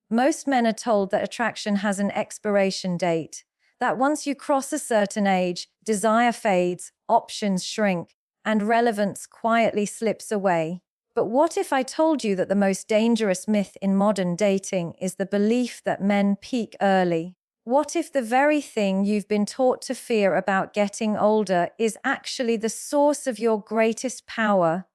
Most men are told that attraction has an expiration date, that once you cross a certain age, desire fades, options shrink, and relevance quietly slips away. But what if I told you that the most dangerous myth in modern dating is the belief that men peak early? What if the very thing you've been taught to fear about getting older is actually the source of your greatest power,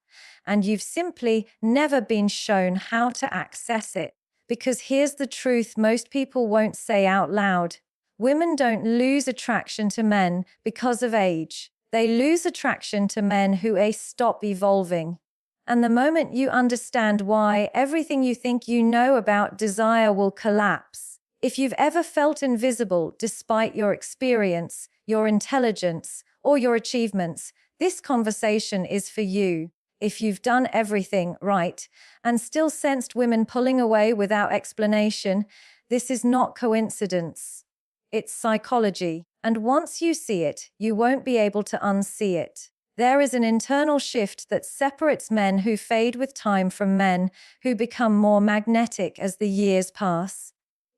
and you've simply never been shown how to access it? Because here's the truth most people won't say out loud. Women don't lose attraction to men because of age. They lose attraction to men who stop evolving. And the moment you understand why, everything you think you know about desire will collapse. If you've ever felt invisible despite your experience, your intelligence, or your achievements, this conversation is for you. If you've done everything right and still sensed women pulling away without explanation, this is not coincidence. It's psychology. And once you see it, you won't be able to unsee it. There is an internal shift that separates men who fade with time from men who become more magnetic as the years pass.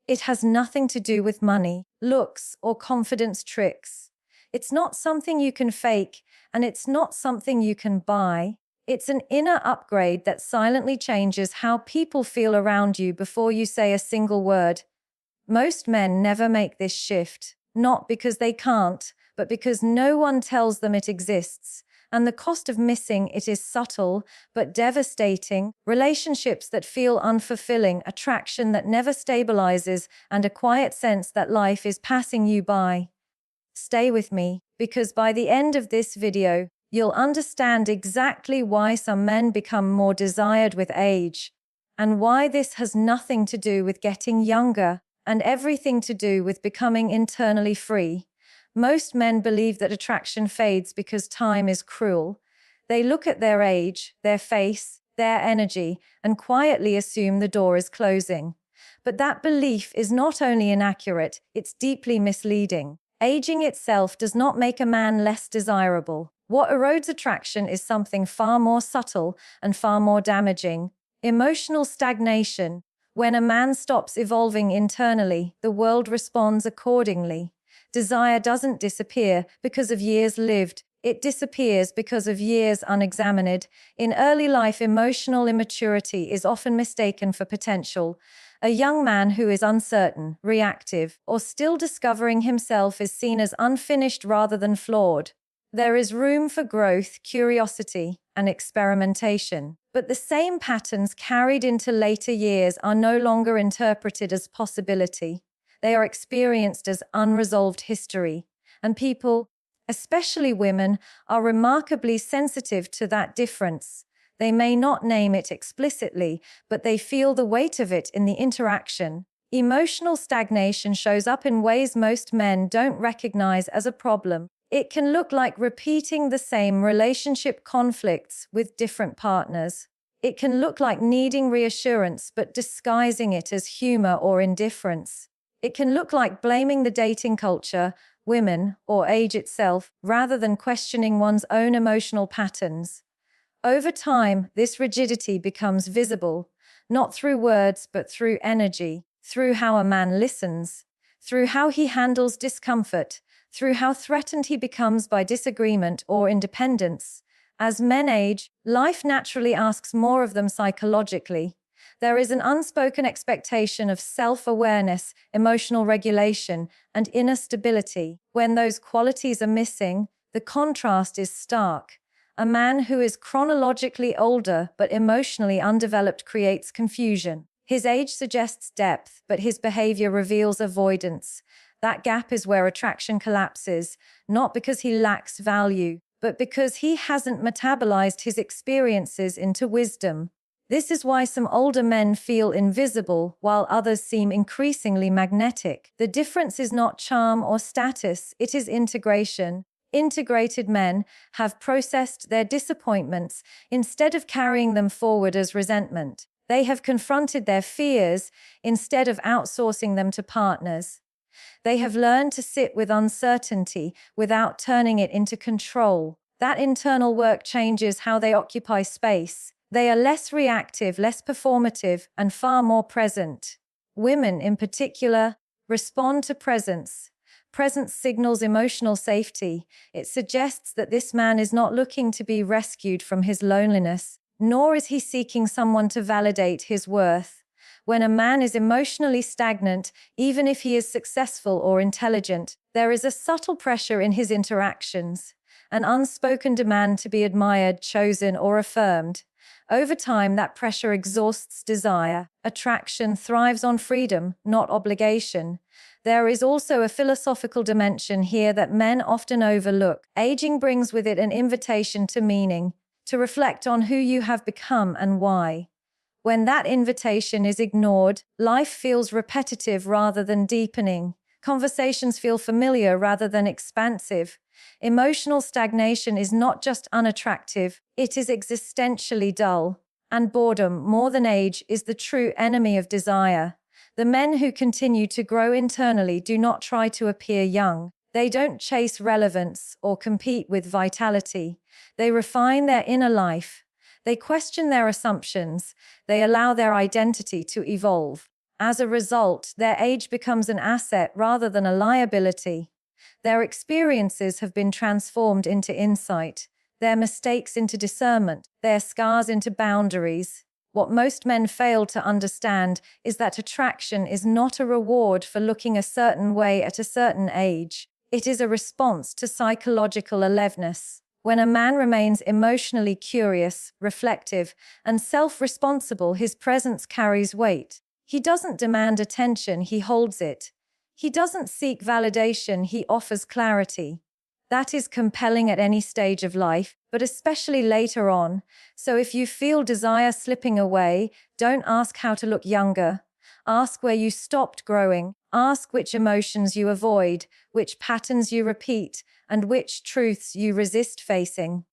It has nothing to do with money, looks, or confidence tricks. It's not something you can fake, and it's not something you can buy. It's an inner upgrade that silently changes how people feel around you before you say a single word. Most men never make this shift, not because they can't, but because no one tells them it exists. And the cost of missing it is subtle, but devastating. Relationships that feel unfulfilling, attraction that never stabilizes, and a quiet sense that life is passing you by. Stay with me, because by the end of this video, you'll understand exactly why some men become more desired with age, and why this has nothing to do with getting younger, and everything to do with becoming internally free. Most men believe that attraction fades because time is cruel. They look at their age, their face, their energy, and quietly assume the door is closing. But that belief is not only inaccurate, it's deeply misleading. Aging itself does not make a man less desirable. What erodes attraction is something far more subtle and far more damaging: emotional stagnation. When a man stops evolving internally, the world responds accordingly. Desire doesn't disappear because of years lived. It disappears because of years unexamined. In early life, emotional immaturity is often mistaken for potential. A young man who is uncertain, reactive, or still discovering himself is seen as unfinished rather than flawed. There is room for growth, curiosity, and experimentation. But the same patterns carried into later years are no longer interpreted as possibility. They are experienced as unresolved history, and people, especially women, are remarkably sensitive to that difference. They may not name it explicitly, but they feel the weight of it in the interaction. Emotional stagnation shows up in ways most men don't recognize as a problem. It can look like repeating the same relationship conflicts with different partners. It can look like needing reassurance but disguising it as humor or indifference. It can look like blaming the dating culture, women, or age itself, rather than questioning one's own emotional patterns. Over time, this rigidity becomes visible, not through words but through energy, through how a man listens, through how he handles discomfort, through how threatened he becomes by disagreement or independence. As men age, life naturally asks more of them psychologically. There is an unspoken expectation of self-awareness, emotional regulation, and inner stability. When those qualities are missing, the contrast is stark. A man who is chronologically older but emotionally undeveloped creates confusion. His age suggests depth, but his behavior reveals avoidance. That gap is where attraction collapses, not because he lacks value, but because he hasn't metabolized his experiences into wisdom. This is why some older men feel invisible, while others seem increasingly magnetic. The difference is not charm or status, it is integration. Integrated men have processed their disappointments instead of carrying them forward as resentment. They have confronted their fears instead of outsourcing them to partners. They have learned to sit with uncertainty without turning it into control. That internal work changes how they occupy space. They are less reactive, less performative, and far more present. Women, in particular, respond to presence. Presence signals emotional safety. It suggests that this man is not looking to be rescued from his loneliness, nor is he seeking someone to validate his worth. When a man is emotionally stagnant, even if he is successful or intelligent, there is a subtle pressure in his interactions, an unspoken demand to be admired, chosen, or affirmed. Over time, that pressure exhausts desire. Attraction thrives on freedom, not obligation. There is also a philosophical dimension here that men often overlook. Aging brings with it an invitation to meaning, to reflect on who you have become and why. When that invitation is ignored, life feels repetitive rather than deepening. Conversations feel familiar rather than expansive. Emotional stagnation is not just unattractive, it is existentially dull. And boredom, more than age, is the true enemy of desire. The men who continue to grow internally do not try to appear young. They don't chase relevance or compete with vitality. They refine their inner life. They question their assumptions. They allow their identity to evolve. As a result, their age becomes an asset rather than a liability. Their experiences have been transformed into insight, their mistakes into discernment, their scars into boundaries. What most men fail to understand is that attraction is not a reward for looking a certain way at a certain age. It is a response to psychological aliveness. When a man remains emotionally curious, reflective, and self-responsible, his presence carries weight. He doesn't demand attention, he holds it. He doesn't seek validation, he offers clarity. That is compelling at any stage of life, but especially later on. So if you feel desire slipping away, don't ask how to look younger. Ask where you stopped growing. Ask which emotions you avoid, which patterns you repeat, and which truths you resist facing.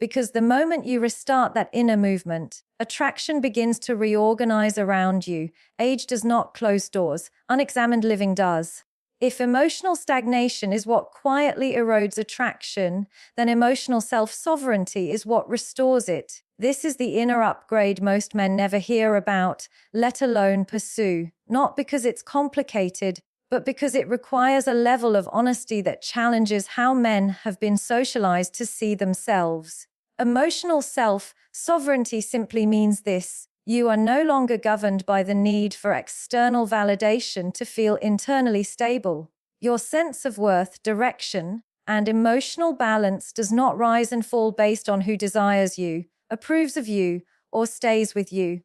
Because the moment you restart that inner movement, attraction begins to reorganize around you. Age does not close doors, unexamined living does. If emotional stagnation is what quietly erodes attraction, then emotional self-sovereignty is what restores it. This is the inner upgrade most men never hear about, let alone pursue. Not because it's complicated, but because it requires a level of honesty that challenges how men have been socialized to see themselves. Emotional self-sovereignty simply means this: you are no longer governed by the need for external validation to feel internally stable. Your sense of worth, direction, and emotional balance does not rise and fall based on who desires you, approves of you, or stays with you.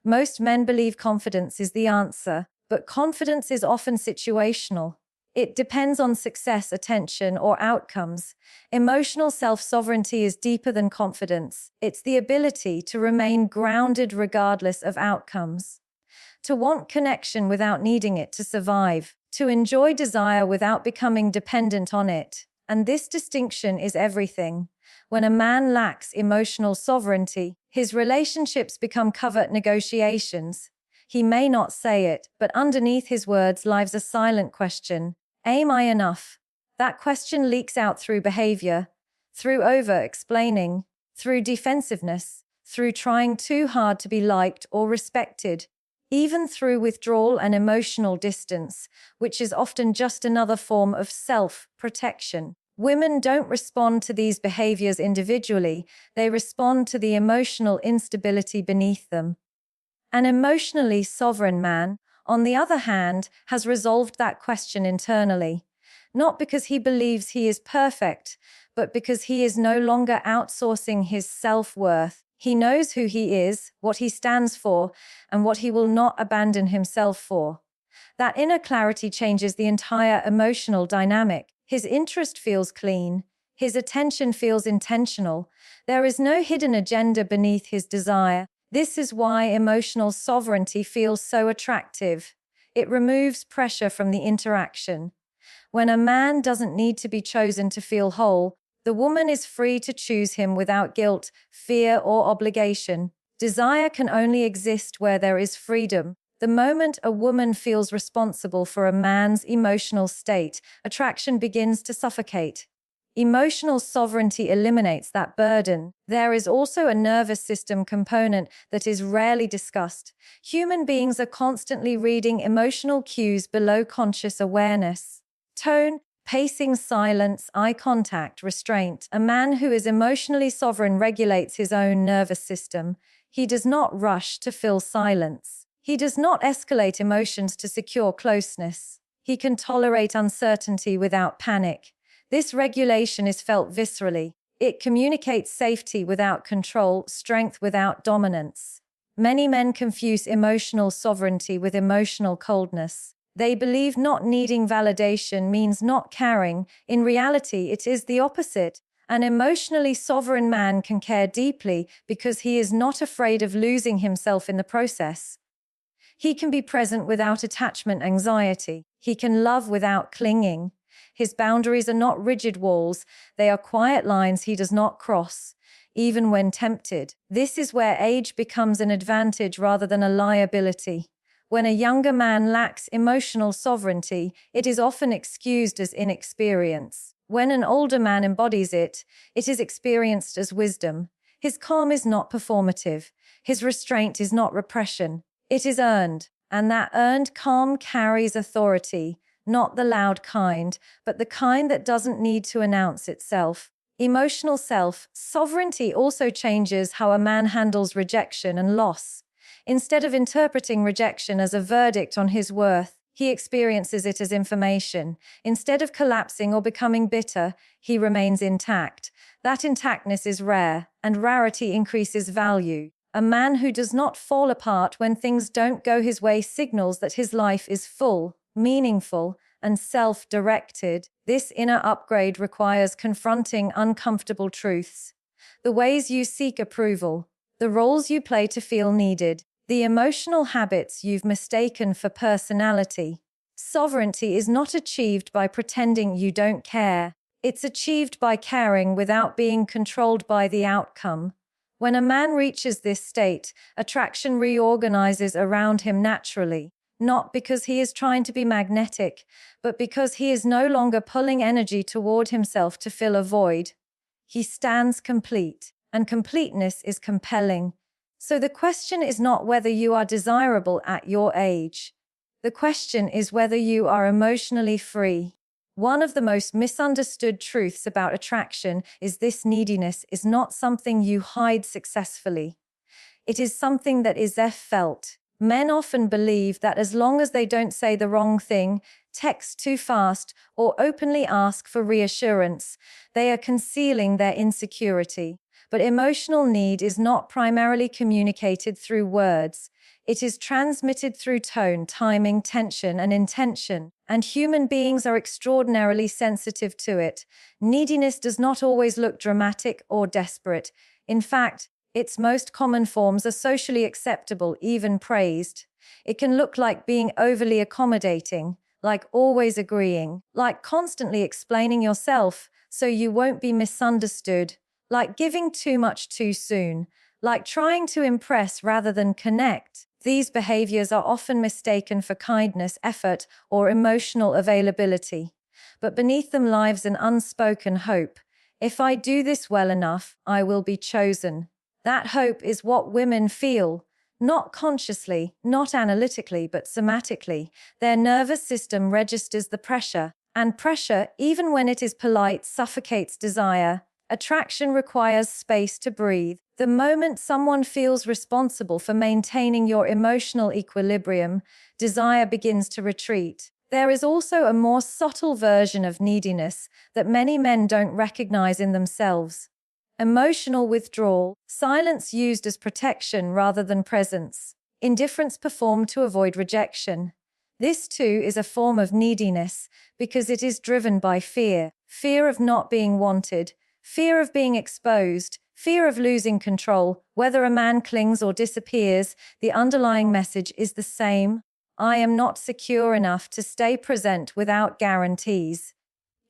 Most men believe confidence is the answer, but confidence is often situational. It depends on success, attention, or outcomes. Emotional self-sovereignty is deeper than confidence. It's the ability to remain grounded regardless of outcomes. To want connection without needing it to survive. To enjoy desire without becoming dependent on it. And this distinction is everything. When a man lacks emotional sovereignty, his relationships become covert negotiations. He may not say it, but underneath his words lies a silent question. Am I enough? That question leaks out through behavior, through over-explaining, through defensiveness, through trying too hard to be liked or respected, even through withdrawal and emotional distance, which is often just another form of self-protection. Women don't respond to these behaviors individually, they respond to the emotional instability beneath them. An emotionally sovereign man, on the other hand, has resolved that question internally, not because he believes he is perfect, but because he is no longer outsourcing his self-worth. He knows who he is, what he stands for, and what he will not abandon himself for. That inner clarity changes the entire emotional dynamic. His interest feels clean. His attention feels intentional. There is no hidden agenda beneath his desire. This is why emotional sovereignty feels so attractive. It removes pressure from the interaction. When a man doesn't need to be chosen to feel whole, the woman is free to choose him without guilt, fear, or obligation. Desire can only exist where there is freedom. The moment a woman feels responsible for a man's emotional state, attraction begins to suffocate. Emotional sovereignty eliminates that burden. There is also a nervous system component that is rarely discussed. Human beings are constantly reading emotional cues below conscious awareness. Tone, pacing, silence, eye contact, restraint. A man who is emotionally sovereign regulates his own nervous system. He does not rush to fill silence. He does not escalate emotions to secure closeness. He can tolerate uncertainty without panic. This regulation is felt viscerally. It communicates safety without control, strength without dominance. Many men confuse emotional sovereignty with emotional coldness. They believe not needing validation means not caring. In reality, it is the opposite. An emotionally sovereign man can care deeply because he is not afraid of losing himself in the process. He can be present without attachment anxiety. He can love without clinging. His boundaries are not rigid walls, they are quiet lines he does not cross, even when tempted. This is where age becomes an advantage rather than a liability. When a younger man lacks emotional sovereignty, it is often excused as inexperience. When an older man embodies it, it is experienced as wisdom. His calm is not performative. His restraint is not repression. It is earned, and that earned calm carries authority. Not the loud kind, but the kind that doesn't need to announce itself. Emotional self-sovereignty also changes how a man handles rejection and loss. Instead of interpreting rejection as a verdict on his worth, he experiences it as information. Instead of collapsing or becoming bitter, he remains intact. That intactness is rare, and rarity increases value. A man who does not fall apart when things don't go his way signals that his life is full, meaningful, and self-directed. This inner upgrade requires confronting uncomfortable truths. The ways you seek approval, the roles you play to feel needed, the emotional habits you've mistaken for personality. Sovereignty is not achieved by pretending you don't care. It's achieved by caring without being controlled by the outcome. When a man reaches this state, attraction reorganizes around him naturally. Not because he is trying to be magnetic, but because he is no longer pulling energy toward himself to fill a void. He stands complete, and completeness is compelling. So the question is not whether you are desirable at your age. The question is whether you are emotionally free. One of the most misunderstood truths about attraction is this: neediness is not something you hide successfully. It is something that is felt. Men often believe that as long as they don't say the wrong thing, text too fast, or openly ask for reassurance, they are concealing their insecurity. But emotional need is not primarily communicated through words. It is transmitted through tone, timing, tension, and intention, and human beings are extraordinarily sensitive to it. Neediness does not always look dramatic or desperate. In fact, its most common forms are socially acceptable, even praised. It can look like being overly accommodating, like always agreeing, like constantly explaining yourself so you won't be misunderstood, like giving too much too soon, like trying to impress rather than connect. These behaviors are often mistaken for kindness, effort, or emotional availability. But beneath them lies an unspoken hope. If I do this well enough, I will be chosen. That hope is what women feel, not consciously, not analytically, but somatically. Their nervous system registers the pressure, and pressure, even when it is polite, suffocates desire. Attraction requires space to breathe. The moment someone feels responsible for maintaining your emotional equilibrium, desire begins to retreat. There is also a more subtle version of neediness that many men don't recognize in themselves. Emotional withdrawal, silence used as protection rather than presence, indifference performed to avoid rejection. This too is a form of neediness because it is driven by fear, fear of not being wanted, fear of being exposed, fear of losing control. Whether a man clings or disappears, the underlying message is the same. I am not secure enough to stay present without guarantees.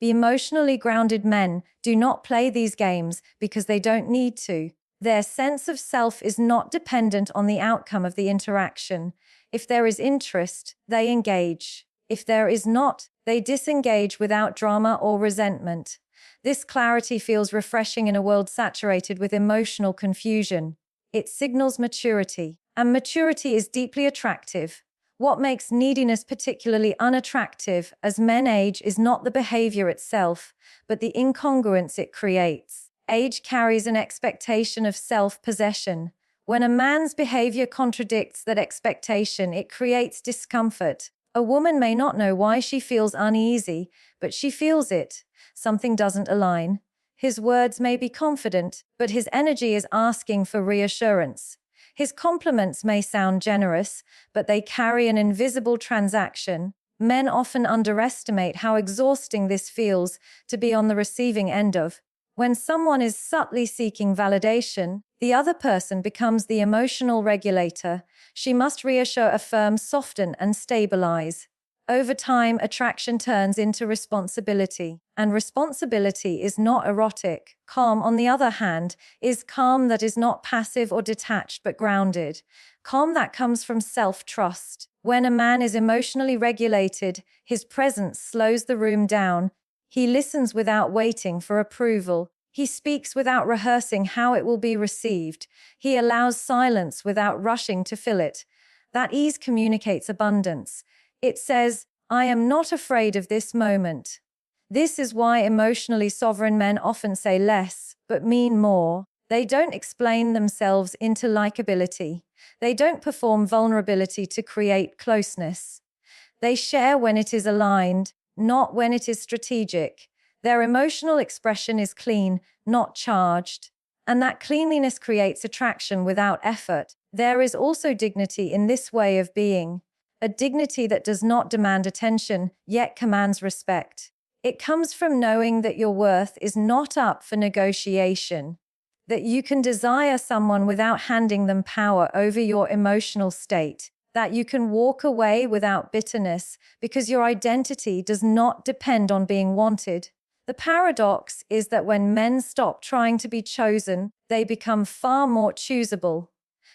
The emotionally grounded men do not play these games because they don't need to. Their sense of self is not dependent on the outcome of the interaction. If there is interest, they engage. If there is not, they disengage without drama or resentment. This clarity feels refreshing in a world saturated with emotional confusion. It signals maturity, and maturity is deeply attractive. What makes neediness particularly unattractive as men age is not the behavior itself, but the incongruence it creates. Age carries an expectation of self-possession. When a man's behavior contradicts that expectation, it creates discomfort. A woman may not know why she feels uneasy, but she feels it. Something doesn't align. His words may be confident, but his energy is asking for reassurance. His compliments may sound generous, but they carry an invisible transaction. Men often underestimate how exhausting this feels to be on the receiving end of. When someone is subtly seeking validation, the other person becomes the emotional regulator. She must reassure, affirm, soften, and stabilize. Over time, attraction turns into responsibility, and responsibility is not erotic. Calm, on the other hand, is calm that is not passive or detached but grounded. Calm that comes from self-trust. When a man is emotionally regulated, his presence slows the room down. He listens without waiting for approval. He speaks without rehearsing how it will be received. He allows silence without rushing to fill it. That ease communicates abundance. It says, I am not afraid of this moment. This is why emotionally sovereign men often say less, but mean more. They don't explain themselves into likability. They don't perform vulnerability to create closeness. They share when it is aligned, not when it is strategic. Their emotional expression is clean, not charged. And that cleanliness creates attraction without effort. There is also dignity in this way of being. A dignity that does not demand attention, yet commands respect. It comes from knowing that your worth is not up for negotiation, that you can desire someone without handing them power over your emotional state, that you can walk away without bitterness because your identity does not depend on being wanted. The paradox is that when men stop trying to be chosen, they become far more choosable,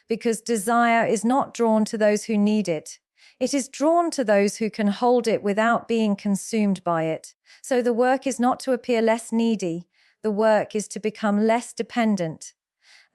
because desire is not drawn to those who need it. It is drawn to those who can hold it without being consumed by it. So the work is not to appear less needy. The work is to become less dependent.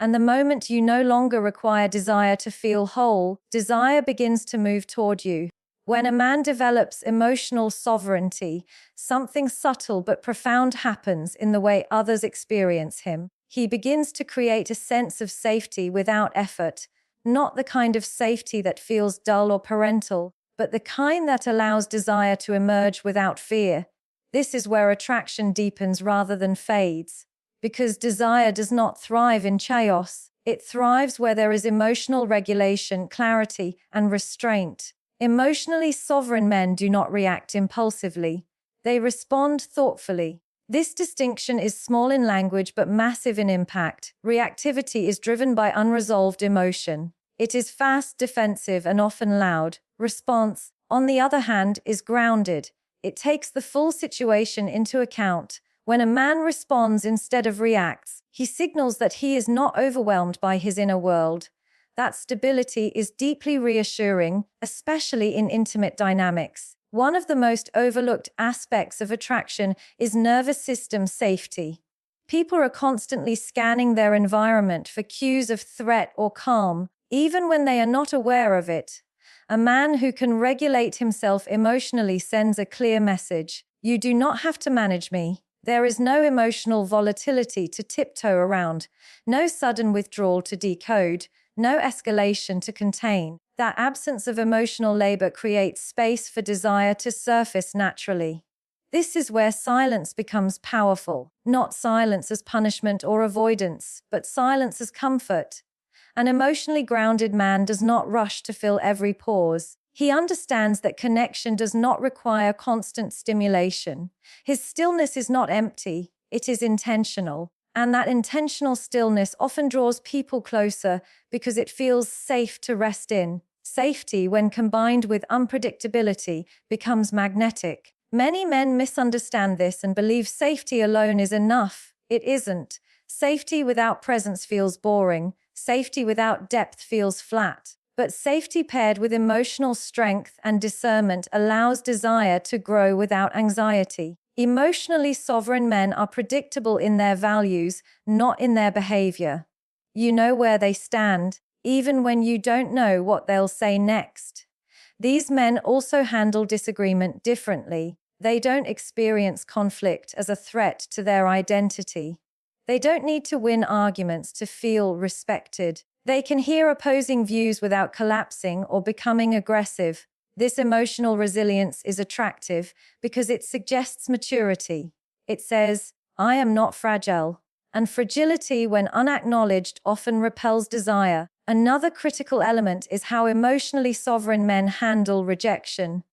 And the moment you no longer require desire to feel whole, desire begins to move toward you. When a man develops emotional sovereignty, something subtle but profound happens in the way others experience him. He begins to create a sense of safety without effort. Not the kind of safety that feels dull or parental, but the kind that allows desire to emerge without fear. This is where attraction deepens rather than fades. Because desire does not thrive in chaos. It thrives where there is emotional regulation, clarity, and restraint. Emotionally sovereign men do not react impulsively. They respond thoughtfully. This distinction is small in language but massive in impact. Reactivity is driven by unresolved emotion. It is fast, defensive, and often loud. Response, on the other hand, is grounded. It takes the full situation into account. When a man responds instead of reacts, he signals that he is not overwhelmed by his inner world. That stability is deeply reassuring, especially in intimate dynamics. One of the most overlooked aspects of attraction is nervous system safety. People are constantly scanning their environment for cues of threat or calm, even when they are not aware of it. A man who can regulate himself emotionally sends a clear message. You do not have to manage me. There is no emotional volatility to tiptoe around, no sudden withdrawal to decode, no escalation to contain. That absence of emotional labor creates space for desire to surface naturally. This is where silence becomes powerful, not silence as punishment or avoidance, but silence as comfort. An emotionally grounded man does not rush to fill every pause. He understands that connection does not require constant stimulation. His stillness is not empty, it is intentional. And that intentional stillness often draws people closer because it feels safe to rest in. Safety, when combined with unpredictability, becomes magnetic. Many men misunderstand this and believe safety alone is enough. It isn't. Safety without presence feels boring. Safety without depth feels flat. But safety paired with emotional strength and discernment allows desire to grow without anxiety. Emotionally sovereign men are predictable in their values, not in their behavior. You know where they stand, even when you don't know what they'll say next. These men also handle disagreement differently. They don't experience conflict as a threat to their identity. They don't need to win arguments to feel respected. They can hear opposing views without collapsing or becoming aggressive. This emotional resilience is attractive because it suggests maturity. It says, I am not fragile. And fragility, when unacknowledged, often repels desire. Another critical element is how emotionally sovereign men handle rejection.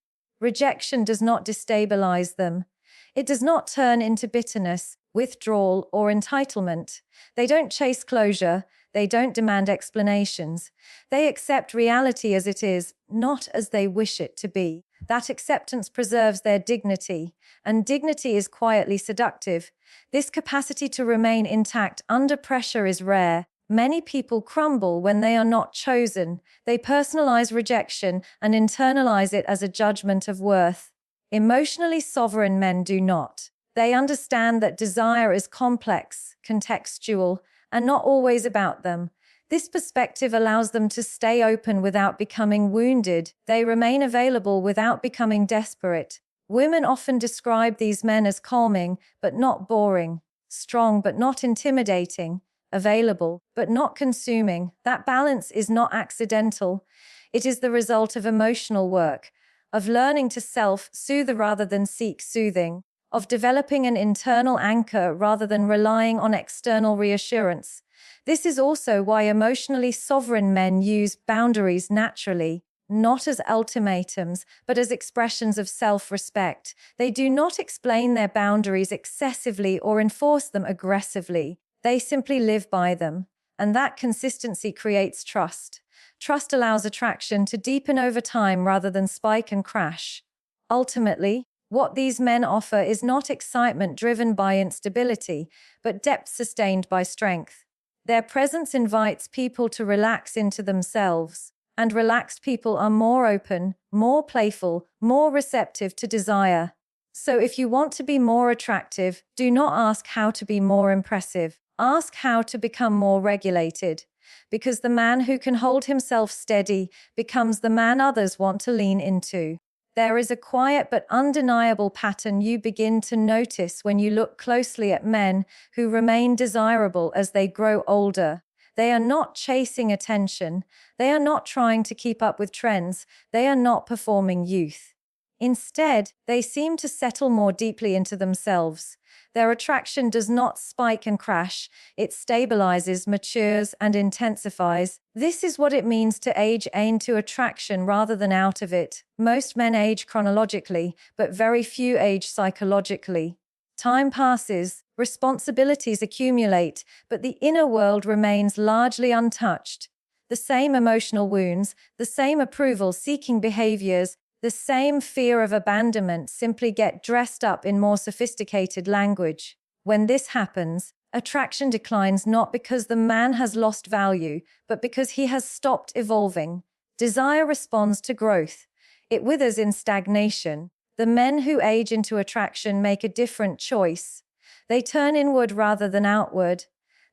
Rejection does not destabilize them. It does not turn into bitterness, withdrawal, or entitlement. They don't chase closure. They don't demand explanations. They accept reality as it is, not as they wish it to be. That acceptance preserves their dignity, and dignity is quietly seductive. This capacity to remain intact under pressure is rare. Many people crumble when they are not chosen. They personalize rejection and internalize it as a judgment of worth. Emotionally sovereign men do not. They understand that desire is complex, contextual, and not always about them. This perspective allows them to stay open without becoming wounded. They remain available without becoming desperate. Women often describe these men as calming, but not boring, strong, but not intimidating, available, but not consuming. That balance is not accidental. It is the result of emotional work, of learning to self-soothe rather than seek soothing, of developing an internal anchor rather than relying on external reassurance. This is also why emotionally sovereign men use boundaries naturally, not as ultimatums, but as expressions of self-respect. They do not explain their boundaries excessively or enforce them aggressively. They simply live by them. And that consistency creates trust. Trust allows attraction to deepen over time rather than spike and crash. Ultimately, what these men offer is not excitement driven by instability, but depth sustained by strength. Their presence invites people to relax into themselves, and relaxed people are more open, more playful, more receptive to desire. So if you want to be more attractive, do not ask how to be more impressive. Ask how to become more regulated, because the man who can hold himself steady becomes the man others want to lean into. There is a quiet but undeniable pattern you begin to notice when you look closely at men who remain desirable as they grow older. They are not chasing attention. They are not trying to keep up with trends. They are not performing youth. Instead, they seem to settle more deeply into themselves. Their attraction does not spike and crash. It stabilizes, matures, and intensifies. This is what it means to age into attraction rather than out of it. Most men age chronologically, but very few age psychologically. Time passes, responsibilities accumulate, but the inner world remains largely untouched. The same emotional wounds, the same approval-seeking behaviors, the same fear of abandonment simply get dressed up in more sophisticated language. When this happens, attraction declines not because the man has lost value, but because he has stopped evolving. Desire responds to growth. It withers in stagnation. The men who age into attraction make a different choice. They turn inward rather than outward.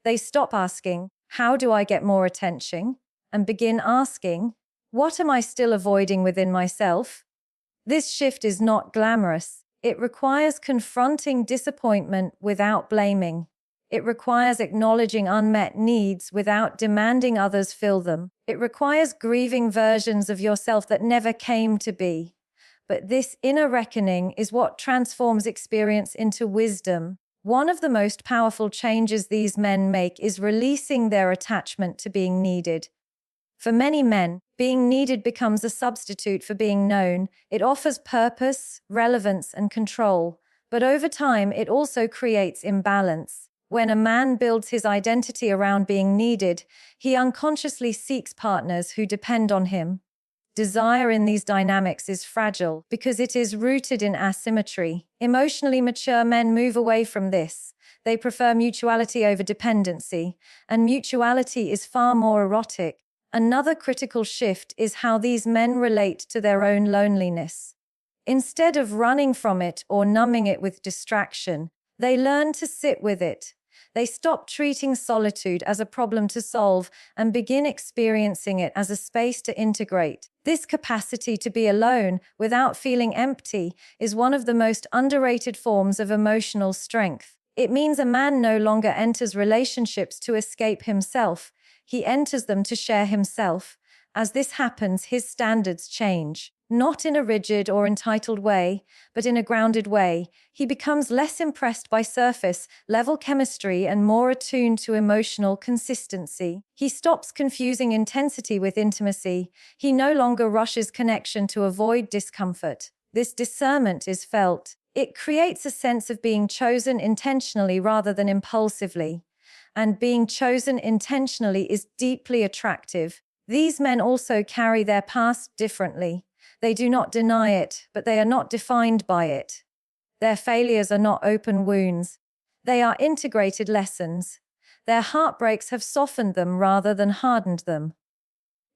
They stop asking, "How do I get more attention?" and begin asking, "What am I still avoiding within myself?" This shift is not glamorous. It requires confronting disappointment without blaming. It requires acknowledging unmet needs without demanding others fill them. It requires grieving versions of yourself that never came to be. But this inner reckoning is what transforms experience into wisdom. One of the most powerful changes these men make is releasing their attachment to being needed. For many men, being needed becomes a substitute for being known. It offers purpose, relevance, and control. But over time, it also creates imbalance. When a man builds his identity around being needed, he unconsciously seeks partners who depend on him. Desire in these dynamics is fragile because it is rooted in asymmetry. Emotionally mature men move away from this. They prefer mutuality over dependency, and mutuality is far more erotic. Another critical shift is how these men relate to their own loneliness. Instead of running from it or numbing it with distraction, they learn to sit with it. They stop treating solitude as a problem to solve and begin experiencing it as a space to integrate. This capacity to be alone without feeling empty is one of the most underrated forms of emotional strength. It means a man no longer enters relationships to escape himself. He enters them to share himself. As this happens, his standards change. Not in a rigid or entitled way, but in a grounded way. He becomes less impressed by surface-level chemistry and more attuned to emotional consistency. He stops confusing intensity with intimacy. He no longer rushes connection to avoid discomfort. This discernment is felt. It creates a sense of being chosen intentionally rather than impulsively. And being chosen intentionally is deeply attractive. These men also carry their past differently. They do not deny it, but they are not defined by it. Their failures are not open wounds. They are integrated lessons. Their heartbreaks have softened them rather than hardened them.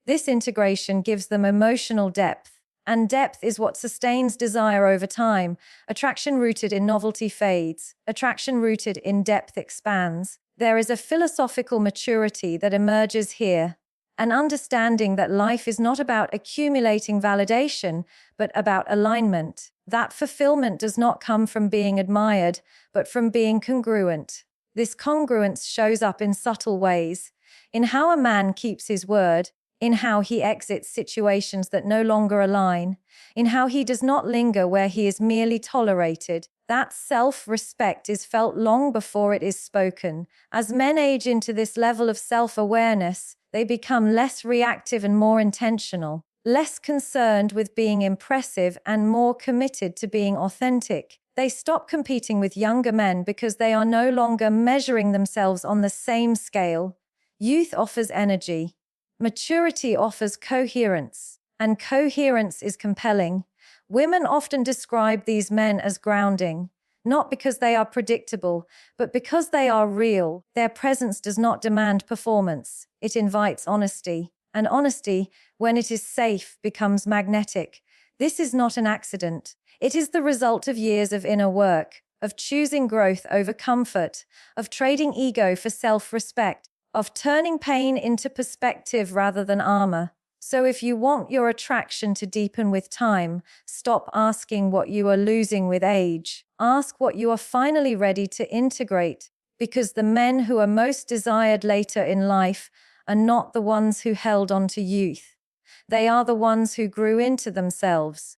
This integration gives them emotional depth, and depth is what sustains desire over time. Attraction rooted in novelty fades. Attraction rooted in depth expands. There is a philosophical maturity that emerges here. An understanding that life is not about accumulating validation, but about alignment. That fulfillment does not come from being admired, but from being congruent. This congruence shows up in subtle ways, in how a man keeps his word, in how he exits situations that no longer align, in how he does not linger where he is merely tolerated. That self-respect is felt long before it is spoken. As men age into this level of self-awareness, they become less reactive and more intentional, less concerned with being impressive and more committed to being authentic. They stop competing with younger men because they are no longer measuring themselves on the same scale. Youth offers energy. Maturity offers coherence, and coherence is compelling. Women often describe these men as grounding, not because they are predictable, but because they are real. Their presence does not demand performance. It invites honesty. And honesty, when it is safe, becomes magnetic. This is not an accident. It is the result of years of inner work, of choosing growth over comfort, of trading ego for self-respect, of turning pain into perspective rather than armor. So if you want your attraction to deepen with time, stop asking what you are losing with age. Ask what you are finally ready to integrate, because the men who are most desired later in life are not the ones who held on to youth. They are the ones who grew into themselves.